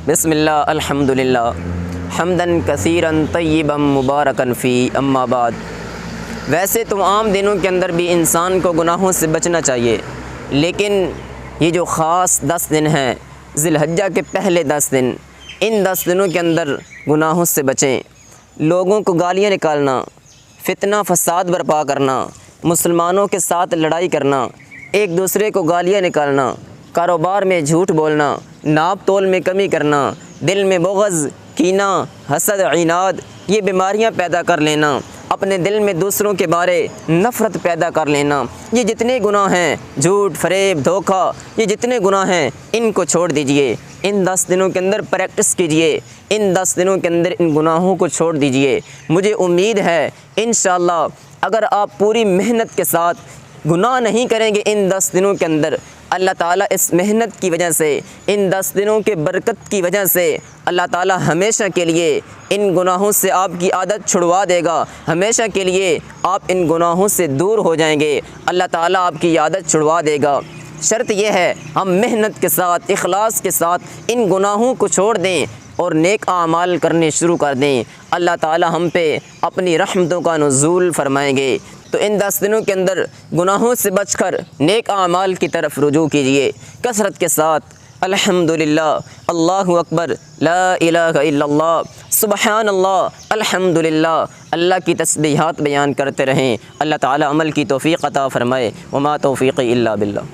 بسم اللہ الحمدللہ حمدن کثیرن طیبا مبارکن فی اما بعد۔ ویسے تو عام دنوں کے اندر بھی انسان کو گناہوں سے بچنا چاہیے، لیکن یہ جو خاص 10 دن ہیں، ذی الحجہ کے پہلے 10 دن، ان 10 دنوں کے اندر گناہوں سے بچیں۔ لوگوں کو گالیاں نکالنا، فتنہ فساد برپا کرنا، مسلمانوں کے ساتھ لڑائی کرنا، ایک دوسرے کو گالیاں نکالنا، کاروبار میں جھوٹ بولنا، ناپ تول میں کمی کرنا، دل میں بغض، کینہ، حسد، عناد، یہ بیماریاں پیدا کر لینا، اپنے دل میں دوسروں کے بارے نفرت پیدا کر لینا، یہ جتنے گناہ ہیں، جھوٹ، فریب، دھوکہ، یہ جتنے گناہ ہیں ان کو چھوڑ دیجئے۔ ان 10 دنوں کے اندر پریکٹس کیجئے، ان 10 دنوں کے اندر ان گناہوں کو چھوڑ دیجئے۔ مجھے امید ہے انشاءاللہ اگر آپ پوری محنت کے ساتھ گناہ نہیں کریں گے ان 10 دنوں کے اندر، اللہ تعالیٰ اس محنت کی وجہ سے، ان 10 دنوں کے برکت کی وجہ سے اللہ تعالیٰ ہمیشہ کے لیے ان گناہوں سے آپ کی عادت چھڑوا دے گا، ہمیشہ کے لیے آپ ان گناہوں سے دور ہو جائیں گے، اللہ تعالیٰ آپ کی عادت چھڑوا دے گا۔ شرط یہ ہے ہم محنت کے ساتھ، اخلاص کے ساتھ ان گناہوں کو چھوڑ دیں اور نیک اعمال کرنے شروع کر دیں، اللہ تعالیٰ ہم پہ اپنی رحمتوں کا نزول فرمائیں گے۔ تو ان 10 دنوں کے اندر گناہوں سے بچ کر نیک اعمال کی طرف رجوع کیجئے کثرت کے ساتھ۔ الحمدللہ، اللہ اکبر، لا الہ الا اللہ، سبحان اللہ، الحمدللہ، اللہ کی تسبیحات بیان کرتے رہیں۔ اللہ تعالیٰ عمل کی توفیق عطا فرمائے۔ وما توفیقی الا باللہ۔